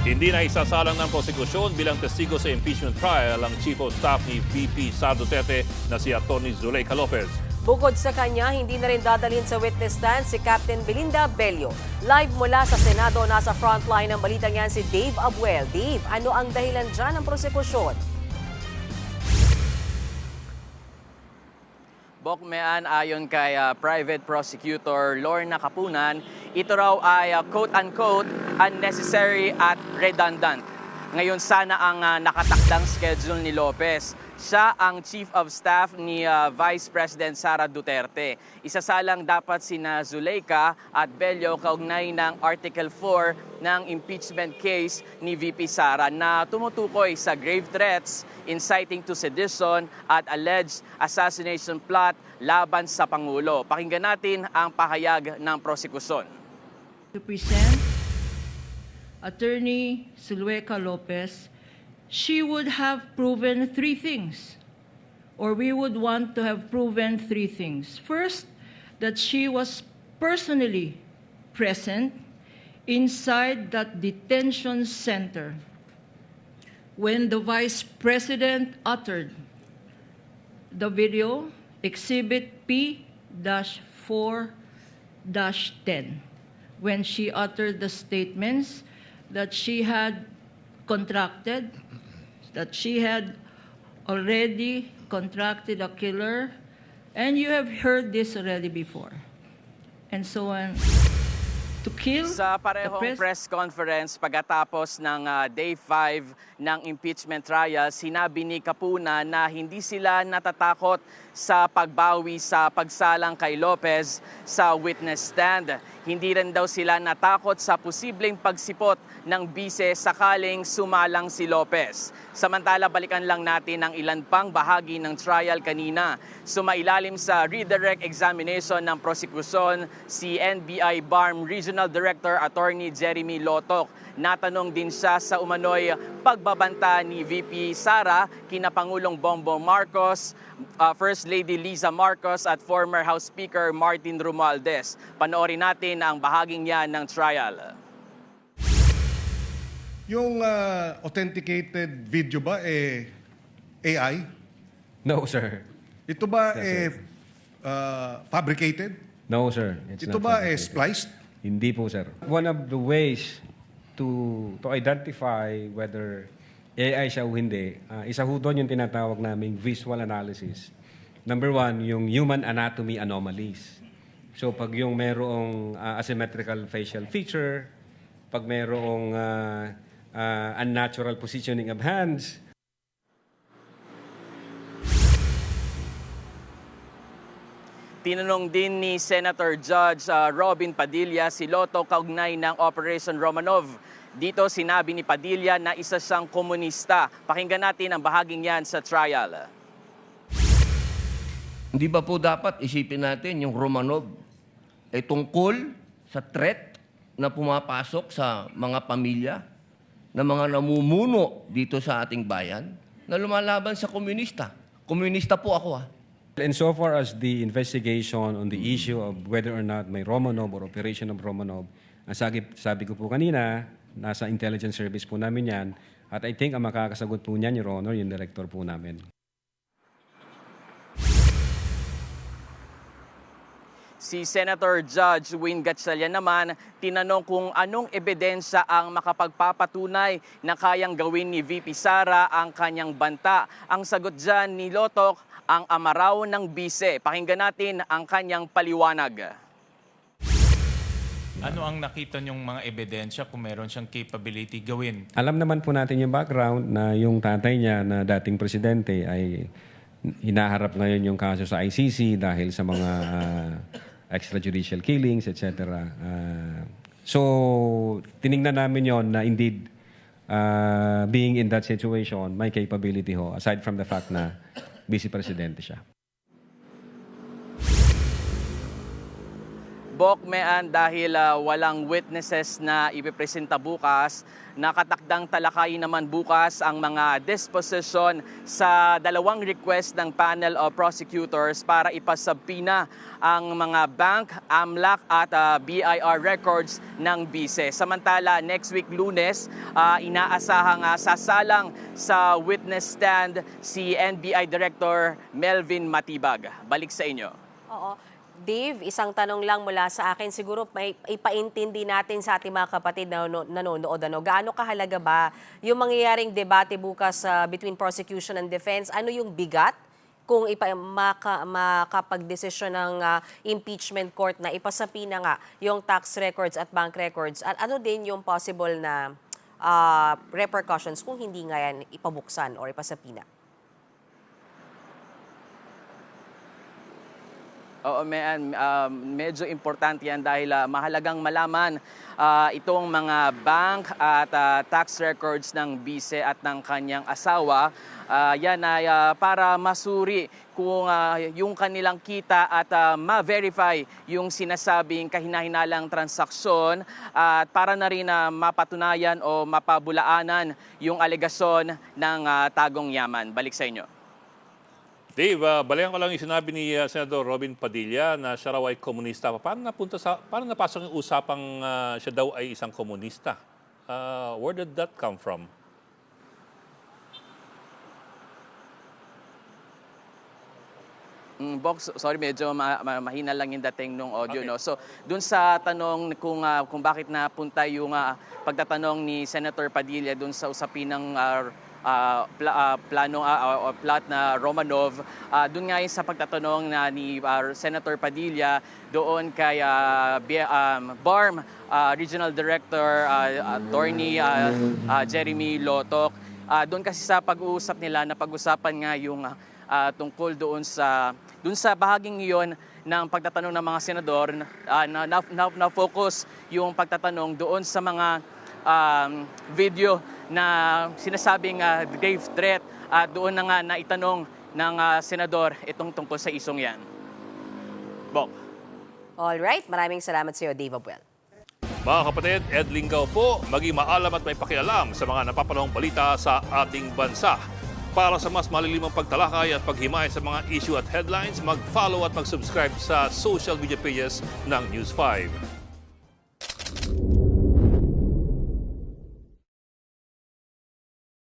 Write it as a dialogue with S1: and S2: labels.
S1: Hindi na isasalang ng prosekusyon bilang testigo sa impeachment trial ang Chief of Staff ni VP Sara Duterte na si Atty. Zuleika Lopez.
S2: Bukod sa kanya, hindi na rin dadalhin sa witness stand si Captain Belinda Bello. Live mula sa Senado, nasa frontline ng balitang yan si Dave Abuel. Dave, ano ang dahilan dyan ng prosekusyon?
S3: Bokmean, ayon kay Private Prosecutor Lorna Kapunan, ito raw ay quote-unquote unnecessary at redundant. Ngayon sana ang nakatakdang schedule ni Lopez. Siya ang Chief of Staff ni Vice President Sara Duterte. Isasalang dapat sina Zuleika at Bello kaugnay ng Article 4 ng impeachment case ni VP Sara na tumutukoy sa grave threats, inciting to sedition at alleged assassination plot laban sa Pangulo. Pakinggan natin ang pahayag ng prosekusyon.
S4: To present Attorney Zuleika Lopez, she would have proven three things, or we would want to have proven three things. First, that she was personally present inside that detention center when the Vice President uttered the video, Exhibit P-4-10, when she uttered the statements that she had contracted, that she had already contracted a killer, and you have heard this already before, and so on. To kill
S3: Sa parehong press conference pagkatapos ng Day 5 ng impeachment trial, sinabi ni Kapuna na hindi sila natatakot sa pagbawi sa pagsalang kay Lopez sa witness stand. Hindi rin daw sila natakot sa posibleng pagsipot ng bise sakaling sumalang si Lopez. Samantala, balikan lang natin ang ilan pang bahagi ng trial kanina. Sumailalim sa redirect examination ng prosekusyon si NBI BARM Regional Director Attorney Jeremy Lotoc. Natanong din siya sa umano'y pagbabanta ni VP Sara kina Pangulong Bongbong Marcos, First Lady Liza Marcos at former House Speaker Martin Romualdez. Panoorin natin ang bahaging yan ng trial.
S5: Yung authenticated video ba AI?
S6: No, sir.
S5: Ito ba
S6: Yes,
S5: fabricated?
S6: No, sir. It's
S5: Ito
S6: not
S5: ba
S6: fabricated.
S5: spliced?
S6: Hindi po, sir. One of the ways to identify whether AI siya o hindi, isa ho doon yung tinatawag naming visual analysis. Number one, yung human anatomy anomalies. So pag yung merong asymmetrical facial feature, pag merong unnatural positioning of hands,
S3: Tinanong din ni Senator Judge Robin Padilla si Lotto kaugnay ng Operation Romanov. Dito sinabi ni Padilla na isa siyang komunista. Pakinggan natin ang bahaging yan sa trial.
S7: Hindi ba po dapat isipin natin yung Romanov ay tungkol sa threat na pumapasok sa mga pamilya na mga namumuno dito sa ating bayan na lumalaban sa komunista. Komunista po ako
S6: and so far as the investigation on the issue of whether or not may Romanov or operation of Romanov, ang sabi ko po kanina, nasa intelligence service po namin yan. At I think ang makakasagot po niyan, Your Honor, yung director po namin.
S3: Si Senator Judge Win Gatchalian naman, tinanong kung anong ebidensya ang makapagpapatunay na kayang gawin ni VP Sara ang kanyang banta. Ang sagot dyan ni Lotoc, ang amaraw ng bise. Pakinggan natin ang kanyang paliwanag.
S8: Ano ang nakita niyong mga ebidensya kung meron siyang capability gawin?
S6: Alam naman po natin yung background na yung tatay niya na dating presidente ay hinaharap ngayon yung kaso sa ICC dahil sa mga extrajudicial killings, etc. So, tiningnan namin yon na indeed being in that situation, may capability ho, aside from the fact na vice presidente siya.
S3: Bokmean, dahil walang witnesses na ipipresenta bukas, nakatakdang talakayin naman bukas ang mga disposition sa dalawang request ng panel of prosecutors para ipasubpoena ang mga bank, AMLAC at BIR records ng BISE. Samantala, next week Lunes, inaasahang sasalang sa witness stand si NBI Director Melvin Matibag. Balik sa inyo.
S2: Oo. Dave, isang tanong lang mula sa akin. Siguro may ipaintindi natin sa ating mga kapatid na nanonood. Gaano kahalaga ba yung mangyayaring debate bukas between prosecution and defense? Ano yung bigat kung makapagdesisyon ng impeachment court na ipasapina nga yung tax records at bank records? At ano din yung possible na repercussions kung hindi nga yan ipabuksan or ipasapina?
S3: Oo, medyo importante yan dahil mahalagang malaman itong mga bank at tax records ng BISE at ng kanyang asawa. Yan ay para masuri kung yung kanilang kita at ma-verify yung sinasabing kahinahinalang transaksyon at para na rin mapatunayan o mapabulaanan yung alegasyon ng tagong yaman. Balik sa inyo.
S1: Dave, balikan ko lang yung sinabi ni Senador Robin Padilla na siya raw ay komunista. Paano napasok yung usapang siya daw ay isang komunista? Where did that come from?
S3: Box, sorry, medyo mahina lang yung dating nung audio. Okay. No? So, dun sa tanong kung bakit napunta yung pagtatanong ni Senator Padilla dun sa usapin ng plot na Romanov, doon nga sa pagtatanong ni Senator Padilla doon kay BARM Regional Director Attorney Jeremy Lotok. Doon kasi sa pag-uusap nila, napag-usapan nga yung tungkol doon sa bahaging iyon ng pagtatanong ng mga senador, na-focus yung pagtatanong doon sa mga video na sinasabing grave threat at doon na nga naitanong ng senador itong tungkol sa isong yan. Bok.
S2: Alright, maraming salamat sa iyo, Dave Abuel.
S1: Mga kapatid, Ed Lingaw po, maging maalam at may pakialam sa mga napapanahong balita sa ating bansa. Para sa mas malilimang pagtalakay at paghimay sa mga issue at headlines, mag-follow at mag-subscribe sa social media pages ng News 5.